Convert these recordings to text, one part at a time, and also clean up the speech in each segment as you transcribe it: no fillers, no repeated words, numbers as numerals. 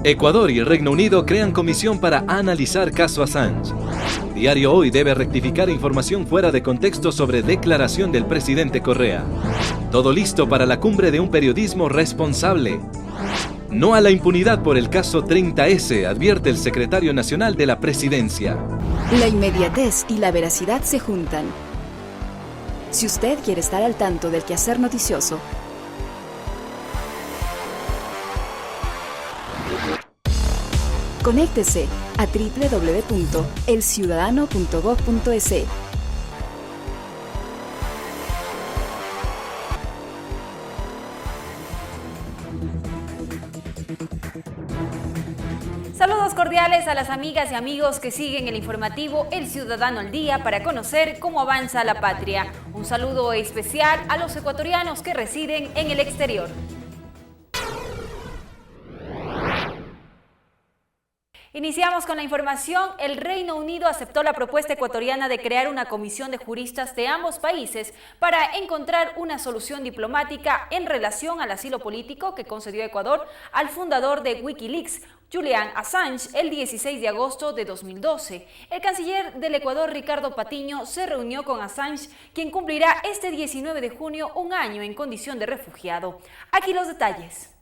Ecuador y Reino Unido crean comisión para analizar caso Assange. Diario Hoy debe rectificar información fuera de contexto sobre declaración del presidente Correa. Todo listo para la cumbre de un periodismo responsable. No a la impunidad por el caso 30S, advierte el secretario nacional de la presidencia. La inmediatez y la veracidad se juntan. Si usted quiere estar al tanto del quehacer noticioso, conéctese a www.elciudadano.gov.es. Saludos cordiales a las amigas y amigos que siguen el informativo El Ciudadano al Día para conocer cómo avanza la patria. Un saludo especial a los ecuatorianos que residen en el exterior. Iniciamos con la información. El Reino Unido aceptó la propuesta ecuatoriana de crear una comisión de juristas de ambos países para encontrar una solución diplomática en relación al asilo político que concedió Ecuador al fundador de Wikileaks, Julian Assange, el 16 de agosto de 2012. El canciller del Ecuador, Ricardo Patiño, se reunió con Assange, quien cumplirá este 19 de junio un año en condición de refugiado. Aquí los detalles.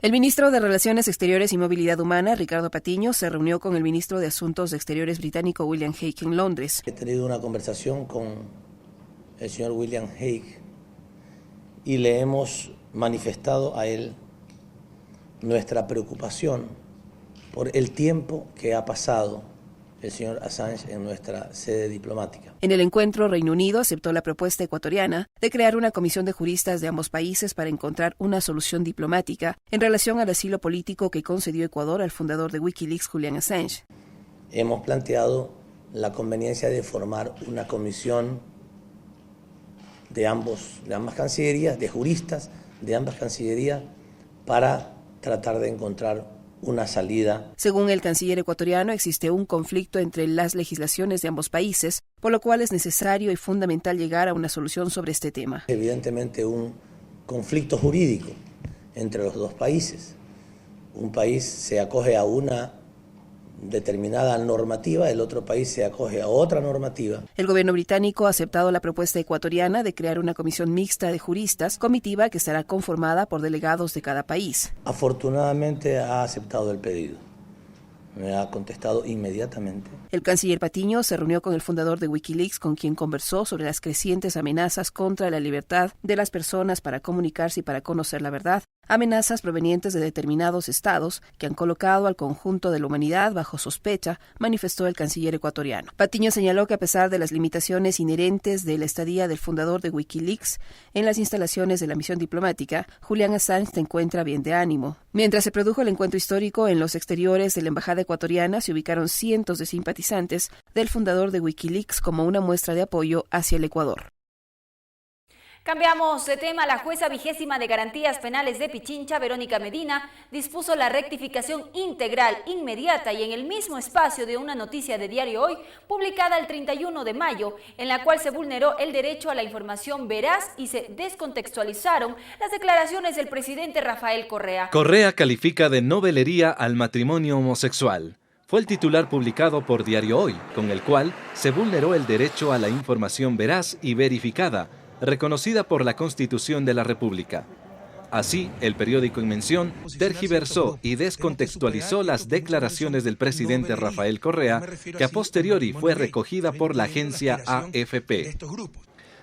El ministro de Relaciones Exteriores y Movilidad Humana, Ricardo Patiño, se reunió con el ministro de Asuntos Exteriores británico, William Hague, en Londres. He tenido una conversación con el señor William Hague y le hemos manifestado a él nuestra preocupación por el tiempo que ha pasado el señor Assange en nuestra sede diplomática. En el encuentro, Reino Unido aceptó la propuesta ecuatoriana de crear una comisión de juristas de ambos países para encontrar una solución diplomática en relación al asilo político que concedió Ecuador al fundador de Wikileaks, Julian Assange. Hemos planteado la conveniencia de formar una comisión de ambas cancillerías, de juristas de ambas cancillerías, para tratar de encontrar una salida. Según el canciller ecuatoriano, existe un conflicto entre las legislaciones de ambos países, por lo cual es necesario y fundamental llegar a una solución sobre este tema. Evidentemente un conflicto jurídico entre los dos países. Un país se acoge a una determinada normativa, el otro país se acoge a otra normativa. El gobierno británico ha aceptado la propuesta ecuatoriana de crear una comisión mixta de juristas, comitiva que estará conformada por delegados de cada país. Afortunadamente ha aceptado el pedido. Me ha contestado inmediatamente. El canciller Patiño se reunió con el fundador de Wikileaks, con quien conversó sobre las crecientes amenazas contra la libertad de las personas para comunicarse y para conocer la verdad, amenazas provenientes de determinados estados que han colocado al conjunto de la humanidad bajo sospecha, manifestó el canciller ecuatoriano. Patiño señaló que a pesar de las limitaciones inherentes de la estadía del fundador de Wikileaks en las instalaciones de la misión diplomática, Julian Assange se encuentra bien de ánimo. Mientras se produjo el encuentro histórico en los exteriores de la embajada ecuatoriana, se ubicaron cientos de simpatizantes del fundador de Wikileaks como una muestra de apoyo hacia el Ecuador. Cambiamos de tema. La jueza 20ª de Garantías Penales de Pichincha, Verónica Medina, dispuso la rectificación integral, inmediata y en el mismo espacio de una noticia de Diario Hoy, publicada el 31 de mayo, en la cual se vulneró el derecho a la información veraz y se descontextualizaron las declaraciones del presidente Rafael Correa. Correa califica de novelería al matrimonio homosexual. Fue el titular publicado por Diario Hoy, con el cual se vulneró el derecho a la información veraz y verificada, reconocida por la Constitución de la República. Así, el periódico en mención tergiversó y descontextualizó las declaraciones del presidente Rafael Correa, que a posteriori fue recogida por la agencia AFP.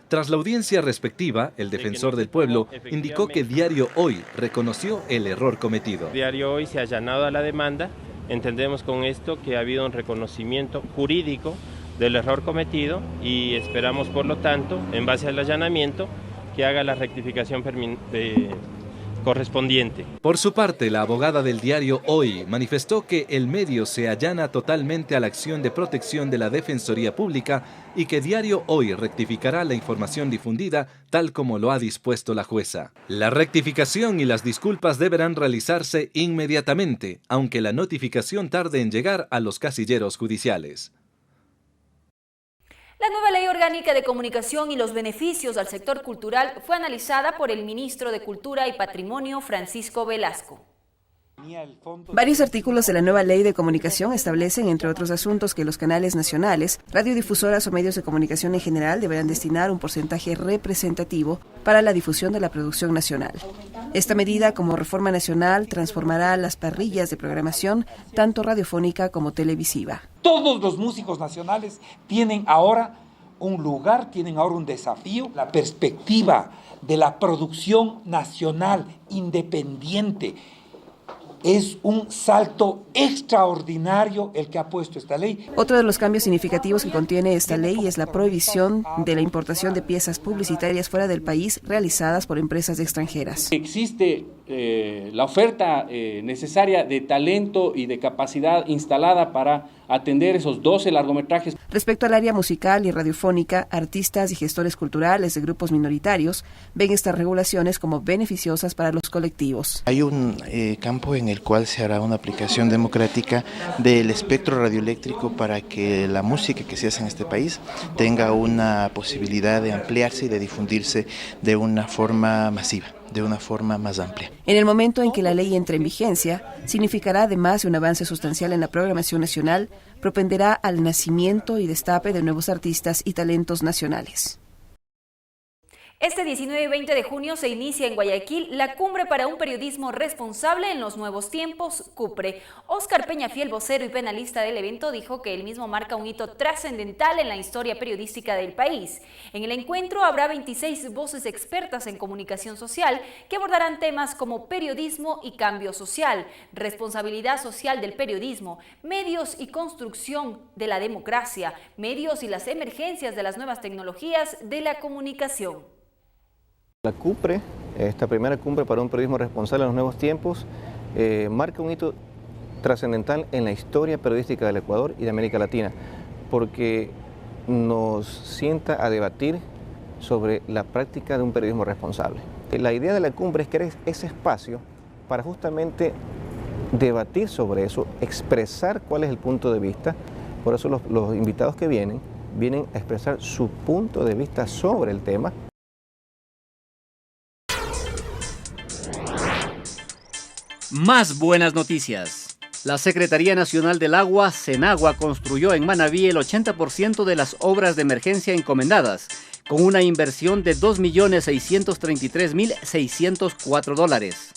Tras la audiencia respectiva, el defensor del pueblo indicó que Diario Hoy reconoció el error cometido. Diario Hoy se ha allanado a la demanda. Entendemos con esto que ha habido un reconocimiento jurídico del error cometido y esperamos, por lo tanto, en base al allanamiento, que haga la rectificación correspondiente. Por su parte, la abogada del Diario Hoy manifestó que el medio se allana totalmente a la acción de protección de la Defensoría Pública y que Diario Hoy rectificará la información difundida tal como lo ha dispuesto la jueza. La rectificación y las disculpas deberán realizarse inmediatamente, aunque la notificación tarde en llegar a los casilleros judiciales. La nueva Ley Orgánica de Comunicación y los beneficios al sector cultural fue analizada por el ministro de Cultura y Patrimonio, Francisco Velasco. Varios artículos de la nueva Ley de Comunicación establecen, entre otros asuntos, que los canales nacionales, radiodifusoras o medios de comunicación en general deberán destinar un porcentaje representativo para la difusión de la producción nacional. Esta medida, como reforma nacional, transformará las parrillas de programación, tanto radiofónica como televisiva. Todos los músicos nacionales tienen ahora un lugar, tienen ahora un desafío. La perspectiva de la producción nacional independiente es un salto extraordinario el que ha puesto esta ley. Otro de los cambios significativos que contiene esta ley es la prohibición de la importación de piezas publicitarias fuera del país realizadas por empresas extranjeras. Existe la oferta necesaria de talento y de capacidad instalada para atender esos 12 largometrajes. Respecto al área musical y radiofónica, artistas y gestores culturales de grupos minoritarios ven estas regulaciones como beneficiosas para los colectivos. Hay un campo en el cual se hará una aplicación democrática del espectro radioeléctrico para que la música que se hace en este país tenga una posibilidad de ampliarse y de difundirse de una forma masiva, de una forma más amplia. En el momento en que la ley entre en vigencia, significará además un avance sustancial en la programación nacional, propenderá al nacimiento y destape de nuevos artistas y talentos nacionales. Este 19 y 20 de junio se inicia en Guayaquil la Cumbre para un Periodismo Responsable en los Nuevos Tiempos, CUPRE. Óscar Peñafiel, vocero y penalista del evento, dijo que el mismo marca un hito trascendental en la historia periodística del país. En el encuentro habrá 26 voces expertas en comunicación social que abordarán temas como periodismo y cambio social, responsabilidad social del periodismo, medios y construcción de la democracia, medios y las emergencias de las nuevas tecnologías de la comunicación. La CUPRE, esta primera cumbre para un periodismo responsable en los nuevos tiempos, marca un hito trascendental en la historia periodística del Ecuador y de América Latina, porque nos sienta a debatir sobre la práctica de un periodismo responsable. La idea de la cumbre es crear ese espacio para justamente debatir sobre eso, expresar cuál es el punto de vista. Por eso los invitados que vienen a expresar su punto de vista sobre el tema. Más buenas noticias. La Secretaría Nacional del Agua, Senagua, construyó en Manabí el 80% de las obras de emergencia encomendadas, con una inversión de $2.063.604.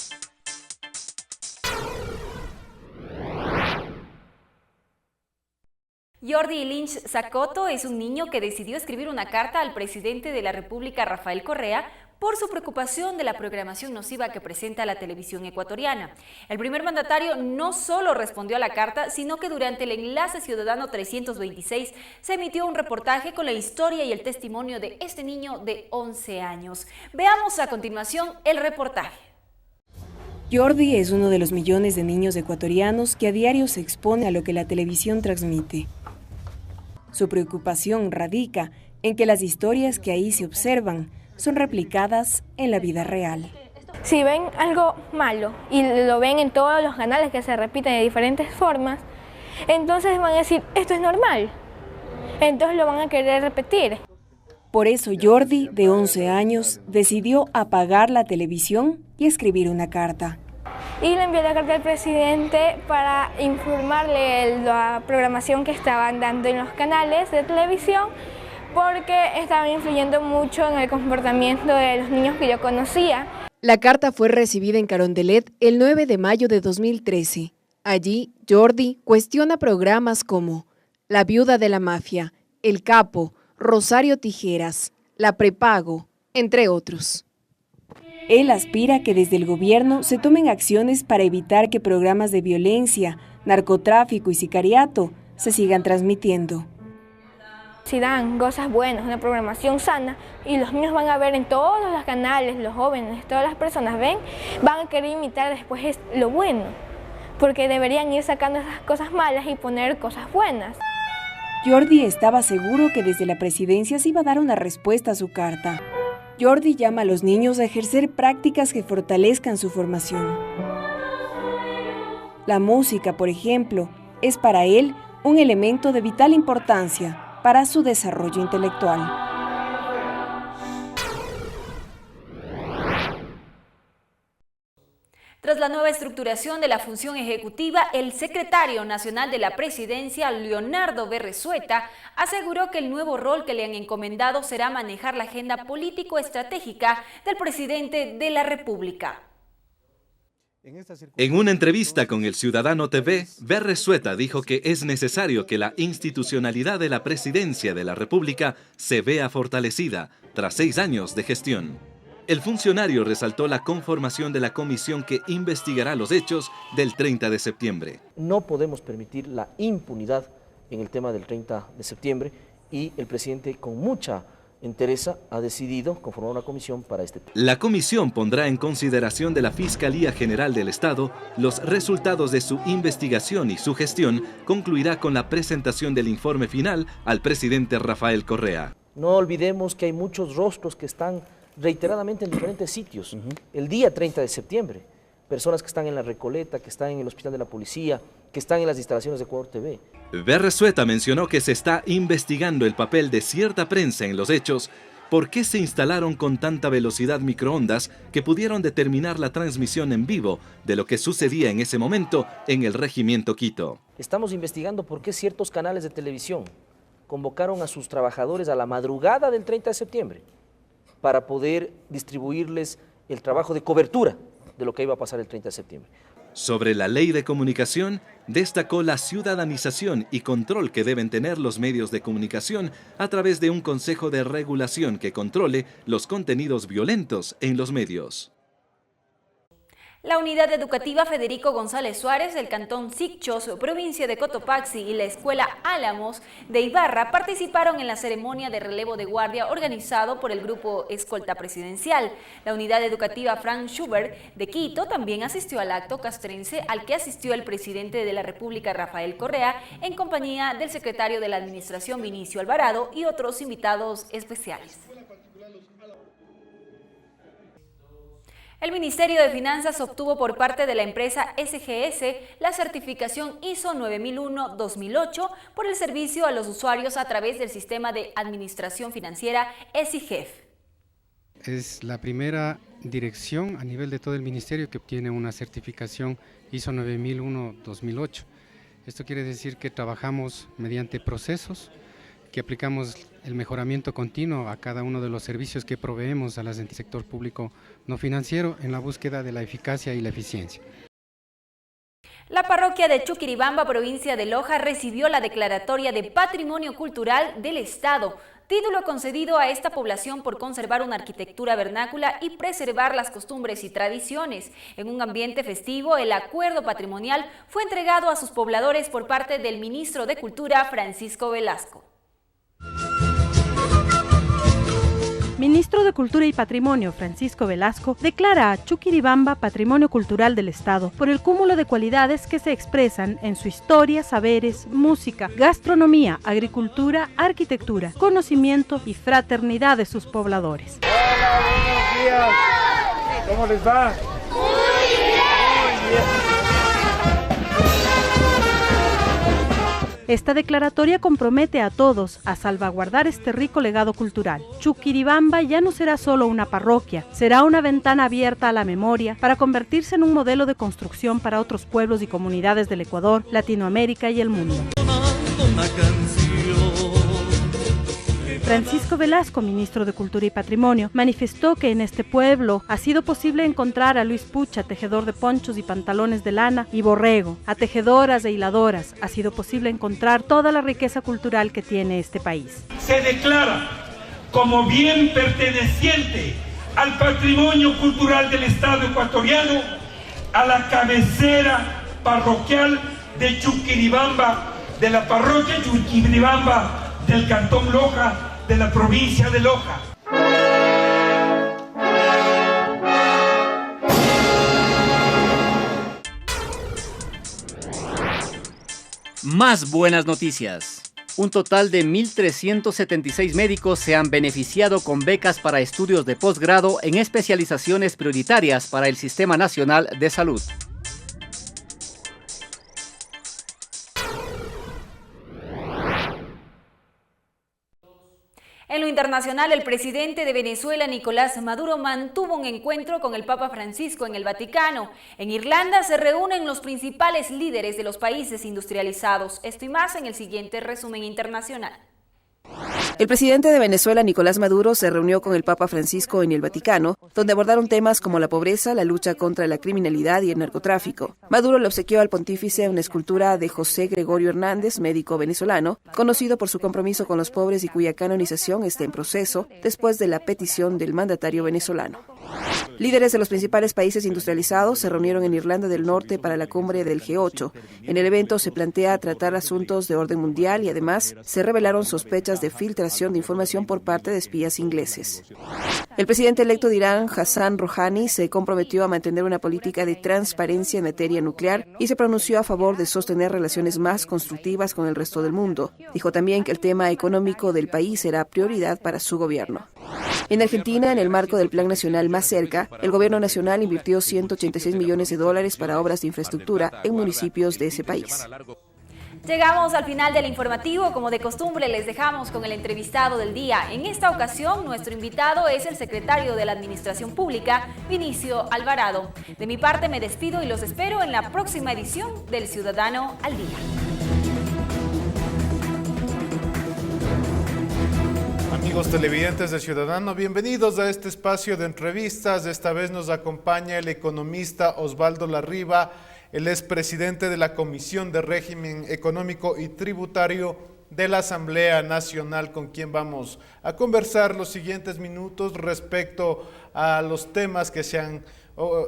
Jordi Lynch Zacoto es un niño que decidió escribir una carta al presidente de la República, Rafael Correa, por su preocupación de la programación nociva que presenta la televisión ecuatoriana. El primer mandatario no solo respondió a la carta, sino que durante el Enlace Ciudadano 326 se emitió un reportaje con la historia y el testimonio de este niño de 11 años. Veamos a continuación el reportaje. Jordi es uno de los millones de niños ecuatorianos que a diario se expone a lo que la televisión transmite. Su preocupación radica en que las historias que ahí se observan son replicadas en la vida real. Si ven algo malo y lo ven en todos los canales que se repiten de diferentes formas, entonces van a decir, esto es normal. Entonces lo van a querer repetir. Por eso Jordi, de 11 años, decidió apagar la televisión y escribir una carta. Y le envió la carta al presidente para informarle la programación que estaban dando en los canales de televisión, porque estaban influyendo mucho en el comportamiento de los niños que yo conocía. La carta fue recibida en Carondelet el 9 de mayo de 2013. Allí, Jordi cuestiona programas como La Viuda de la Mafia, El Capo, Rosario Tijeras, La Prepago, entre otros. Él aspira a que desde el gobierno se tomen acciones para evitar que programas de violencia, narcotráfico y sicariato se sigan transmitiendo. Si dan cosas buenas, una programación sana, y los niños van a ver en todos los canales, los jóvenes, todas las personas ven, van a querer imitar después lo bueno, porque deberían ir sacando esas cosas malas y poner cosas buenas. Jordi estaba seguro que desde la presidencia se iba a dar una respuesta a su carta. Jordi llama a los niños a ejercer prácticas que fortalezcan su formación. La música, por ejemplo, es para él un elemento de vital importancia para su desarrollo intelectual. Tras Tras la nueva estructuración de la función ejecutiva, el secretario nacional de la Presidencia, Leonardo Berresueta, aseguró que el nuevo rol que le han encomendado será manejar la agenda político-estratégica del presidente de la República. En una entrevista con El Ciudadano TV, Berresueta dijo que es necesario que la institucionalidad de la Presidencia de la República se vea fortalecida tras 6 años de gestión. El funcionario resaltó la conformación de la comisión que investigará los hechos del 30 de septiembre. No podemos permitir la impunidad en el tema del 30 de septiembre y el presidente con mucha entereza ha decidido conformar una comisión para este tema. La comisión pondrá en consideración de la Fiscalía General del Estado los resultados de su investigación y su gestión concluirá con la presentación del informe final al presidente Rafael Correa. No olvidemos que hay muchos rostros que están reiteradamente en diferentes sitios. El día 30 de septiembre, personas que están en la Recoleta, que están en el Hospital de la Policía, que están en las instalaciones de Ecuador TV. Berresueta mencionó que se está investigando el papel de cierta prensa en los hechos, por qué se instalaron con tanta velocidad microondas que pudieron determinar la transmisión en vivo de lo que sucedía en ese momento en el Regimiento Quito. Estamos investigando por qué ciertos canales de televisión convocaron a sus trabajadores a la madrugada del 30 de septiembre para poder distribuirles el trabajo de cobertura de lo que iba a pasar el 30 de septiembre. Sobre la ley de comunicación, destacó la ciudadanización y control que deben tener los medios de comunicación a través de un consejo de regulación que controle los contenidos violentos en los medios. La Unidad Educativa Federico González Suárez del Cantón Sicchos, provincia de Cotopaxi, y la Escuela Álamos de Ibarra participaron en la ceremonia de relevo de guardia organizado por el Grupo Escolta Presidencial. La Unidad Educativa Frank Schubert de Quito también asistió al acto castrense al que asistió el presidente de la República, Rafael Correa, en compañía del secretario de la Administración, Vinicio Alvarado, y otros invitados especiales. El Ministerio de Finanzas obtuvo por parte de la empresa SGS la certificación ISO 9001-2008 por el servicio a los usuarios a través del sistema de administración financiera SIGEF. Es la primera dirección a nivel de todo el ministerio que obtiene una certificación ISO 9001-2008. Esto quiere decir que trabajamos mediante procesos, que aplicamos el mejoramiento continuo a cada uno de los servicios que proveemos a las del sector público no financiero en la búsqueda de la eficacia y la eficiencia. La parroquia de Chuquiribamba, provincia de Loja, recibió la declaratoria de Patrimonio Cultural del Estado, título concedido a esta población por conservar una arquitectura vernácula y preservar las costumbres y tradiciones. En un ambiente festivo, el acuerdo patrimonial fue entregado a sus pobladores por parte del ministro de Cultura, Francisco Velasco. Ministro de Cultura y Patrimonio, Francisco Velasco, declara a Chuquiribamba Patrimonio Cultural del Estado por el cúmulo de cualidades que se expresan en su historia, saberes, música, gastronomía, agricultura, arquitectura, conocimiento y fraternidad de sus pobladores. Hola, buenos días. ¿Cómo les va? Muy bien. Muy bien. Esta declaratoria compromete a todos a salvaguardar este rico legado cultural. Chuquiribamba ya no será solo una parroquia, será una ventana abierta a la memoria para convertirse en un modelo de construcción para otros pueblos y comunidades del Ecuador, Latinoamérica y el mundo. Francisco Velasco, ministro de Cultura y Patrimonio, manifestó que en este pueblo ha sido posible encontrar a Luis Pucha, tejedor de ponchos y pantalones de lana, y Borrego, a tejedoras e hiladoras. Ha sido posible encontrar toda la riqueza cultural que tiene este país. Se declara como bien perteneciente al patrimonio cultural del Estado ecuatoriano a la cabecera parroquial de Chuquiribamba, de la parroquia Chuquiribamba del Cantón Loja, de la provincia de Loja. Más buenas noticias. Un total de 1.376 médicos se han beneficiado con becas para estudios de posgrado en especializaciones prioritarias para el Sistema Nacional de Salud. En lo internacional, el presidente de Venezuela, Nicolás Maduro, mantuvo un encuentro con el Papa Francisco en el Vaticano. En Irlanda se reúnen los principales líderes de los países industrializados. Esto y más en el siguiente resumen internacional. El presidente de Venezuela, Nicolás Maduro, se reunió con el Papa Francisco en el Vaticano, donde abordaron temas como la pobreza, la lucha contra la criminalidad y el narcotráfico. Maduro le obsequió al pontífice una escultura de José Gregorio Hernández, médico venezolano, conocido por su compromiso con los pobres y cuya canonización está en proceso después de la petición del mandatario venezolano. Líderes de los principales países industrializados se reunieron en Irlanda del Norte para la cumbre del G8. En el evento se plantea tratar asuntos de orden mundial y además se revelaron sospechas de filtración de información por parte de espías ingleses. El presidente electo de Irán, Hassan Rouhani, se comprometió a mantener una política de transparencia en materia nuclear y se pronunció a favor de sostener relaciones más constructivas con el resto del mundo. Dijo también que el tema económico del país será prioridad para su gobierno. En Argentina, en el marco del Plan Nacional Más Cerca, el gobierno nacional invirtió $186 millones para obras de infraestructura en municipios de ese país. Llegamos al final del informativo. Como de costumbre, les dejamos con el entrevistado del día. En esta ocasión, nuestro invitado es el secretario de la Administración Pública, Vinicio Alvarado. De mi parte, me despido y los espero en la próxima edición del Ciudadano al Día. Amigos televidentes de Ciudadano, bienvenidos a este espacio de entrevistas. Esta vez nos acompaña el economista Osvaldo Larriba. Él es presidente de la Comisión de Régimen Económico y Tributario de la Asamblea Nacional, con quien vamos a conversar los siguientes minutos respecto a los temas que se han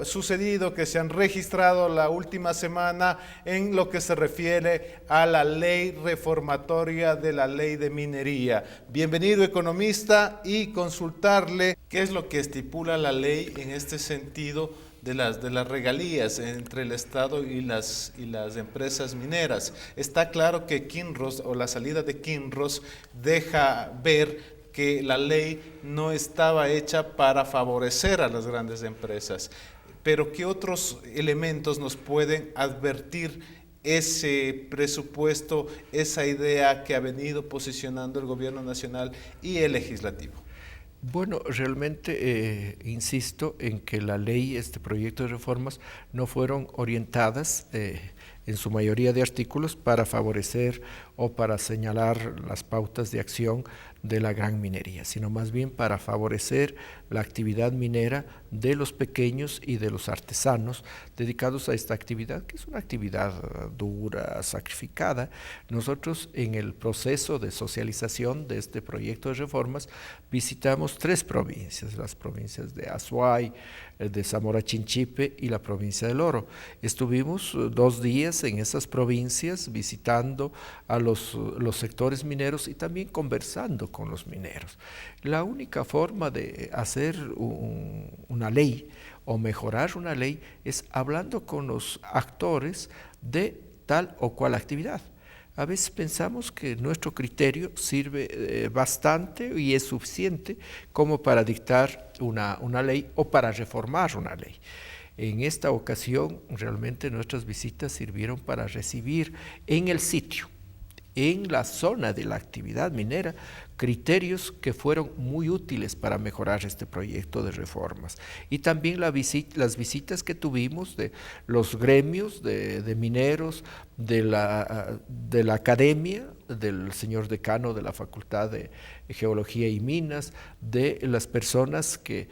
sucedido, que se han registrado la última semana en lo que se refiere a la ley reformatoria de la ley de minería. Bienvenido, economista, y consultarle qué es lo que estipula la ley en este sentido de las regalías entre el Estado y las empresas mineras. Está claro que Kinross, o la salida de Kinross, deja ver que la ley no estaba hecha para favorecer a las grandes empresas. Pero ¿qué otros elementos nos pueden advertir ese presupuesto, esa idea que ha venido posicionando el Gobierno Nacional y el Legislativo? Bueno, realmente insisto en que la ley, este proyecto de reformas, no fueron orientadas en su mayoría de artículos para favorecer o para señalar las pautas de acción de la gran minería, sino más bien para favorecer la actividad minera de los pequeños y de los artesanos dedicados a esta actividad, que es una actividad dura, sacrificada. Nosotros, en el proceso de socialización de este proyecto de reformas, visitamos 3 provincias, las provincias de Azuay, de Zamora Chinchipe y la provincia del Oro. Estuvimos 2 días en esas provincias visitando a los sectores mineros y también conversando con los mineros. La única forma de hacer una ley o mejorar una ley es hablando con los actores de tal o cual actividad. A veces pensamos que nuestro criterio sirve bastante y es suficiente como para dictar una ley o para reformar una ley. En esta ocasión, realmente nuestras visitas sirvieron para recibir en el sitio, en la zona de la actividad minera, criterios que fueron muy útiles para mejorar este proyecto de reformas. Y también las visitas que tuvimos de los gremios de mineros, de la academia, del señor decano de la Facultad de Geología y Minas, de las personas que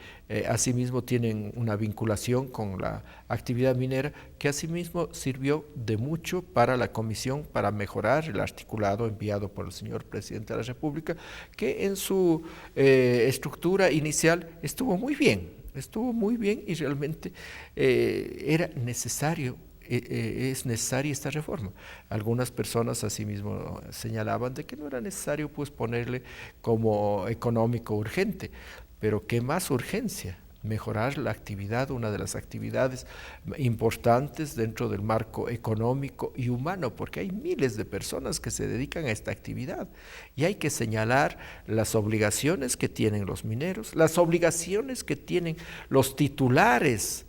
asimismo tienen una vinculación con la actividad minera, que asimismo sirvió de mucho para la comisión para mejorar el articulado enviado por el señor presidente de la República, que en su estructura inicial estuvo muy bien y realmente era necesario. Es necesaria esta reforma. Algunas personas asimismo señalaban de que no era necesario pues ponerle como económico urgente, pero qué más urgencia, mejorar la actividad, una de las actividades importantes dentro del marco económico y humano, porque hay miles de personas que se dedican a esta actividad y hay que señalar las obligaciones que tienen los mineros, las obligaciones que tienen los titulares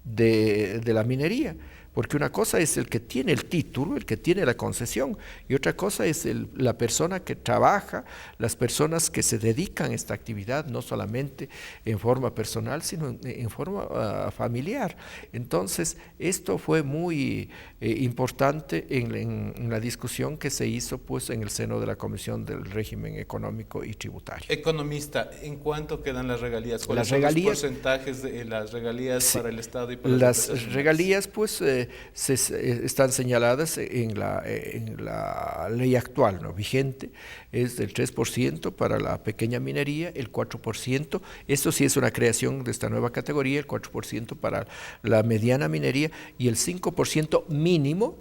de la minería, porque una cosa es el que tiene el título, el que tiene la concesión, y otra cosa es la persona que trabaja, las personas que se dedican a esta actividad, no solamente en forma personal, sino en forma familiar. Entonces, esto fue muy importante en la discusión que se hizo pues, en el seno de la Comisión del Régimen Económico y Tributario. Economista, ¿en cuánto quedan las regalías? ¿Cuáles son los porcentajes de las regalías para el Estado y para las regalías? Pues están señaladas en la ley actual, ¿no? Vigente, es del 3% para la pequeña minería, el 4%, esto sí es una creación de esta nueva categoría, el 4% para la mediana minería y el 5% mínimo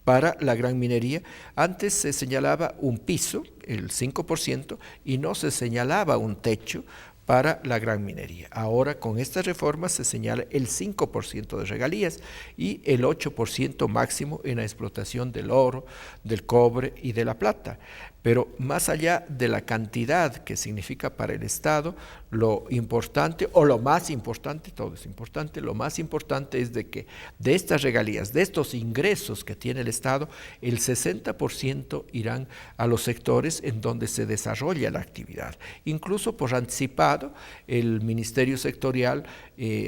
para la gran minería. Antes se señalaba un piso, el 5%, y no se señalaba un techo para la gran minería. Ahora con estas reformas se señala el 5% de regalías y el 8% máximo en la explotación del oro, del cobre y de la plata. Pero más allá de la cantidad que significa para el Estado, lo importante o lo más importante, todo es importante, lo más importante es de que de estas regalías, de estos ingresos que tiene el Estado, el 60% irán a los sectores en donde se desarrolla la actividad. Incluso por anticipado, el Ministerio Sectorial,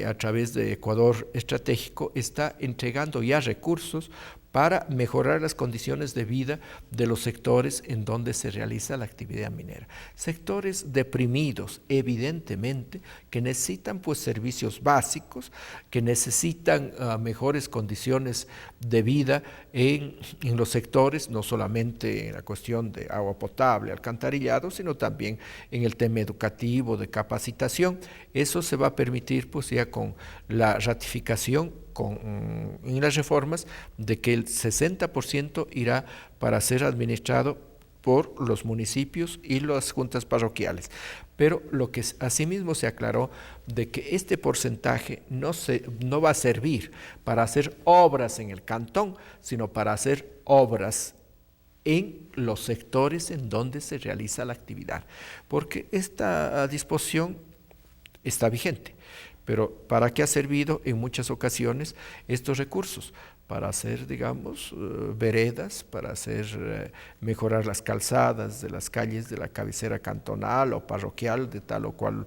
a través de Ecuador Estratégico, está entregando ya recursos para mejorar las condiciones de vida de los sectores en donde se realiza la actividad minera. Sectores deprimidos, evidentemente, que necesitan pues servicios básicos, que necesitan mejores condiciones de vida en los sectores, no solamente en la cuestión de agua potable, alcantarillado, sino también en el tema educativo, de capacitación. Eso se va a permitir pues ya con la ratificación en las reformas de que el 60% irá para ser administrado por los municipios y las juntas parroquiales. Pero lo que asimismo se aclaró de que este porcentaje no va a servir para hacer obras en el cantón, sino para hacer obras en los sectores en donde se realiza la actividad. Porque esta disposición está vigente. Pero ¿para qué ha servido en muchas ocasiones estos recursos? Para hacer, digamos, veredas, para hacer mejorar las calzadas de las calles de la cabecera cantonal o parroquial de tal o cual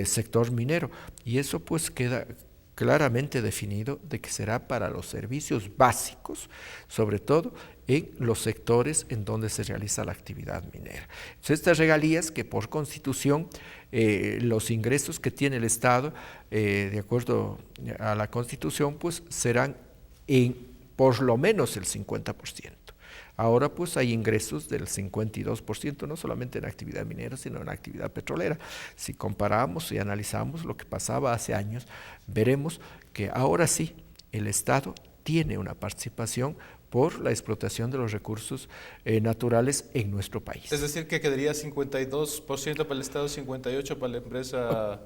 sector minero. Y eso pues queda claramente definido de que será para los servicios básicos, sobre todo en los sectores en donde se realiza la actividad minera. Entonces, estas regalías que por constitución, los ingresos que tiene el Estado, de acuerdo a la Constitución, pues serán en por lo menos el 50%. Ahora pues hay ingresos del 52%, no solamente en actividad minera, sino en actividad petrolera. Si comparamos y analizamos lo que pasaba hace años, veremos que ahora sí el Estado tiene una participación por la explotación de los recursos naturales en nuestro país. Es decir, que quedaría 52% para el Estado, 58% para la empresa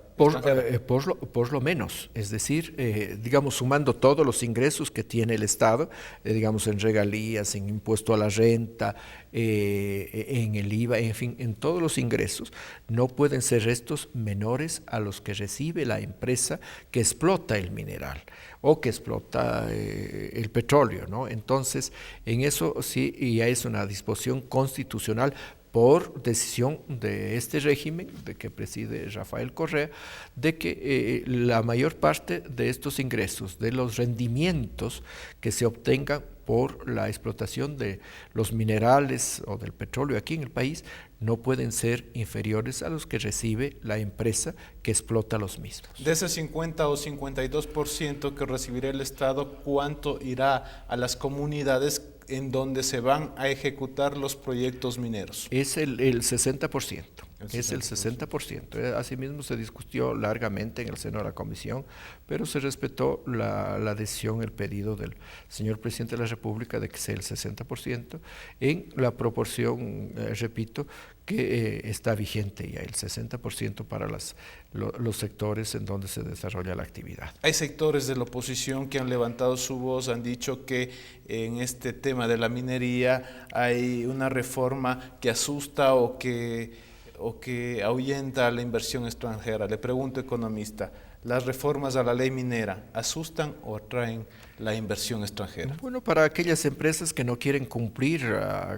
por lo menos, es decir, digamos, sumando todos los ingresos que tiene el Estado, digamos, en regalías, en impuesto a la renta, en el IVA, en fin, en todos los ingresos, no pueden ser estos menores a los que recibe la empresa que explota el mineral o que explota el petróleo, ¿no? Entonces, en eso sí ya es una disposición constitucional por decisión de este régimen, de que preside Rafael Correa, de que la mayor parte de estos ingresos, de los rendimientos que se obtengan por la explotación de los minerales o del petróleo aquí en el país, no pueden ser inferiores a los que recibe la empresa que explota los mismos. De ese 50 o 52% que recibirá el Estado, ¿cuánto irá a las comunidades en donde se van a ejecutar los proyectos mineros? Es el 60%. Es el 60%. Asimismo se discutió largamente en el seno de la comisión, pero se respetó la decisión, el pedido del señor presidente de la República de que sea el 60% en la proporción, repito, que está vigente ya, el 60% para los sectores en donde se desarrolla la actividad. Hay sectores de la oposición que han levantado su voz, han dicho que en este tema de la minería hay una reforma que asusta o que ahuyenta la inversión extranjera. Le pregunto, economista, ¿Las reformas a la ley minera asustan o atraen la inversión extranjera? Bueno, para aquellas empresas que no quieren cumplir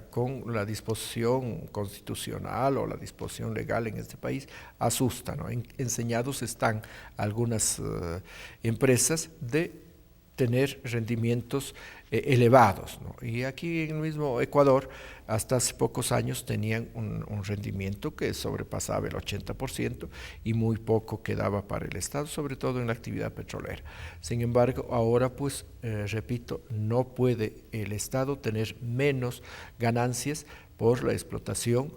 con la disposición constitucional o la disposición legal en este país, asustan, ¿no? Enseñados están algunas empresas de tener rendimientos elevados, ¿no? Y aquí en el mismo Ecuador, hasta hace pocos años tenían un rendimiento que sobrepasaba el 80% y muy poco quedaba para el Estado, sobre todo en la actividad petrolera. Sin embargo, ahora pues, repito, no puede el Estado tener menos ganancias por la explotación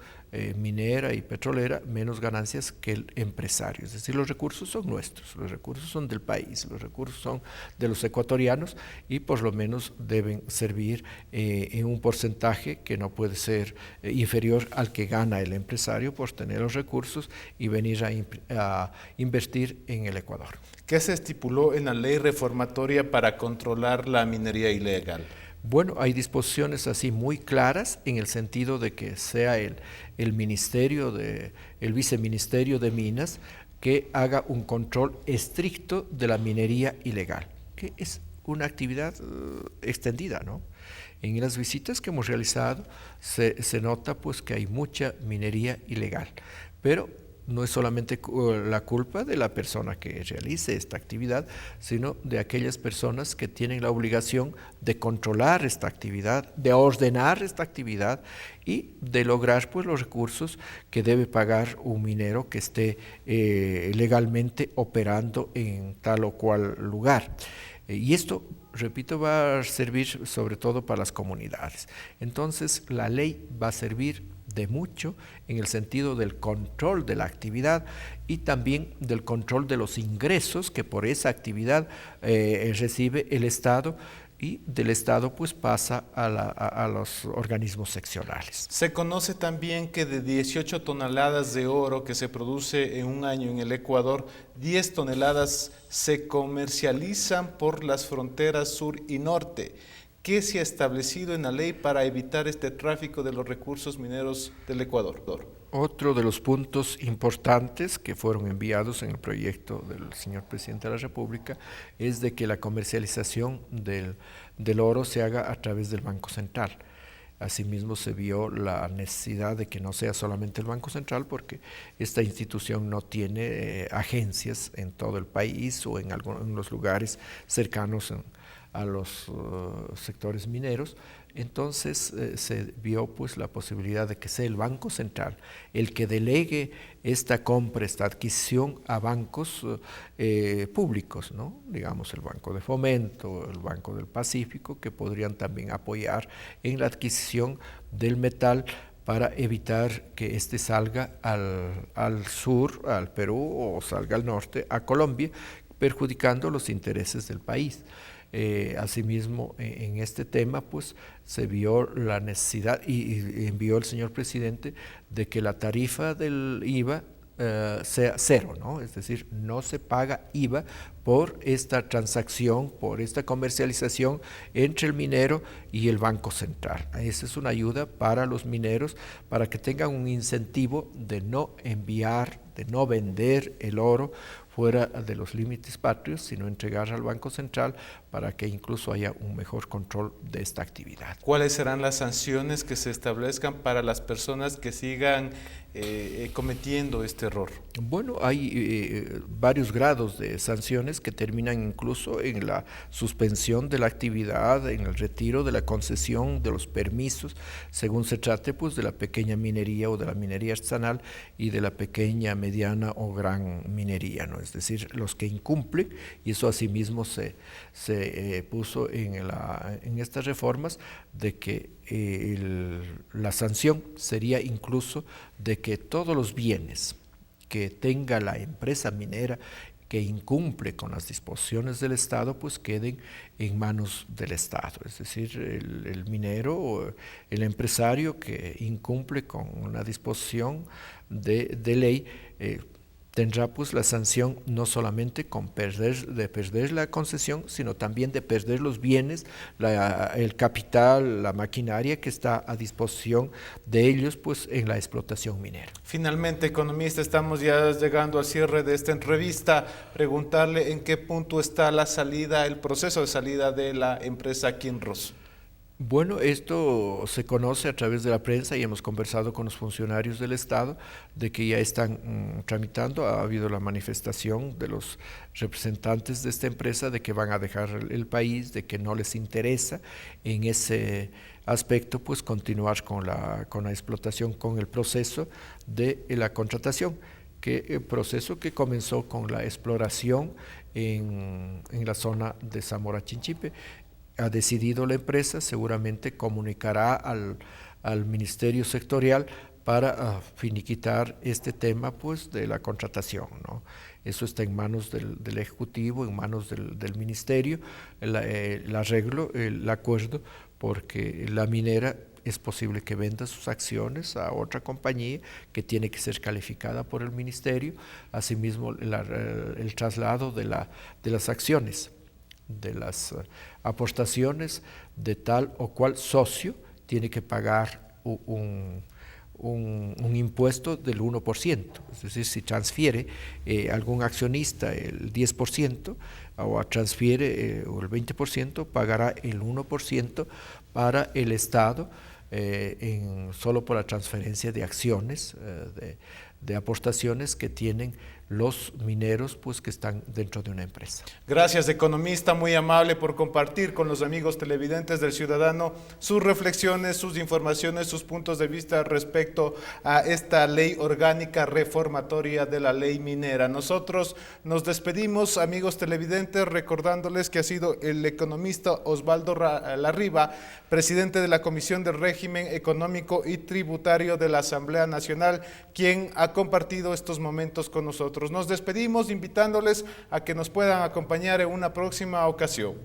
minera y petrolera, menos ganancias que el empresario. Es decir, los recursos son nuestros, los recursos son del país, los recursos son de los ecuatorianos y por lo menos deben servir en un porcentaje que no puede ser inferior al que gana el empresario por tener los recursos y venir a invertir en el Ecuador. ¿Qué se estipuló en la ley reformatoria para controlar la minería ilegal? Bueno, hay disposiciones así muy claras en el sentido de que sea el viceministerio de Minas que haga un control estricto de la minería ilegal, que es una actividad extendida, ¿no? En las visitas que hemos realizado se nota pues que hay mucha minería ilegal, pero no es solamente la culpa de la persona que realice esta actividad, sino de aquellas personas que tienen la obligación de controlar esta actividad, de ordenar esta actividad y de lograr pues los recursos que debe pagar un minero que esté legalmente operando en tal o cual lugar. Y esto, repito, va a servir sobre todo para las comunidades. Entonces, la ley va a servir de mucho en el sentido del control de la actividad y también del control de los ingresos que por esa actividad recibe el Estado, y del Estado pues pasa a los organismos seccionales. Se conoce también que de 18 toneladas de oro que se produce en un año en el Ecuador, 10 toneladas se comercializan por las fronteras sur y norte. ¿Qué se ha establecido en la ley para evitar este tráfico de los recursos mineros del Ecuador? Otro de los puntos importantes que fueron enviados en el proyecto del señor presidente de la República es de que la comercialización del oro se haga a través del Banco Central. Asimismo se vio la necesidad de que no sea solamente el Banco Central, porque esta institución no tiene agencias en todo el país o en los lugares cercanos a los sectores mineros. Entonces se vio pues la posibilidad de que sea el Banco Central el que delegue esta compra, esta adquisición a bancos públicos, ¿no? Digamos el Banco de Fomento, el Banco del Pacífico, que podrían también apoyar en la adquisición del metal para evitar que éste salga al sur, al Perú, o salga al norte, a Colombia, perjudicando los intereses del país. Asimismo, en este tema pues se vio la necesidad y envió el señor presidente de que la tarifa del IVA sea cero, ¿no? Es decir, no se paga IVA por esta transacción, por esta comercialización entre el minero y el Banco Central. Esa es una ayuda para los mineros, para que tengan un incentivo de no enviar, de no vender el oro fuera de los límites patrios, sino entregar al Banco Central para que incluso haya un mejor control de esta actividad. ¿Cuáles serán las sanciones que se establezcan para las personas que sigan cometiendo este error? Bueno, hay varios grados de sanciones que terminan incluso en la suspensión de la actividad, en el retiro de la concesión de los permisos, según se trate pues de la pequeña minería o de la minería artesanal y de la pequeña, mediana o gran minería, ¿no? Es decir, los que incumplen, y eso asimismo se puso en estas reformas, de que la sanción sería incluso de que todos los bienes que tenga la empresa minera que incumple con las disposiciones del Estado, pues queden en manos del Estado. Es decir, el minero o el empresario que incumple con una disposición de ley, tendrá pues la sanción no solamente de perder la concesión, sino también de perder los bienes, el capital, la maquinaria que está a disposición de ellos pues en la explotación minera. Finalmente, economista, estamos ya llegando al cierre de esta entrevista. Preguntarle en qué punto está la salida, el proceso de salida de la empresa Kinross. Bueno, esto se conoce a través de la prensa y hemos conversado con los funcionarios del Estado de que ya están tramitando. Ha habido la manifestación de los representantes de esta empresa de que van a dejar el país, de que no les interesa en ese aspecto pues continuar con la explotación, con el proceso de la contratación, el proceso que comenzó con la exploración en la zona de Zamora Chinchipe. Ha decidido la empresa, seguramente comunicará al Ministerio Sectorial para finiquitar este tema pues de la contratación, ¿no? Eso está en manos del Ejecutivo, en manos del Ministerio, el arreglo, el acuerdo, porque la minera es posible que venda sus acciones a otra compañía que tiene que ser calificada por el Ministerio, asimismo el traslado de las acciones, de las aportaciones de tal o cual socio tiene que pagar un impuesto del 1%, es decir, si transfiere algún accionista el 10% o transfiere o el 20%, pagará el 1% para el Estado solo por la transferencia de acciones, de aportaciones que tienen los mineros pues que están dentro de una empresa. Gracias, economista, muy amable por compartir con los amigos televidentes del Ciudadano sus reflexiones, sus informaciones, sus puntos de vista respecto a esta ley orgánica reformatoria de la ley minera. Nosotros nos despedimos, amigos televidentes, recordándoles que ha sido el economista Osvaldo Larriba, presidente de la Comisión del Régimen Económico y Tributario de la Asamblea Nacional, quien ha compartido estos momentos con nosotros. Nos despedimos invitándoles a que nos puedan acompañar en una próxima ocasión.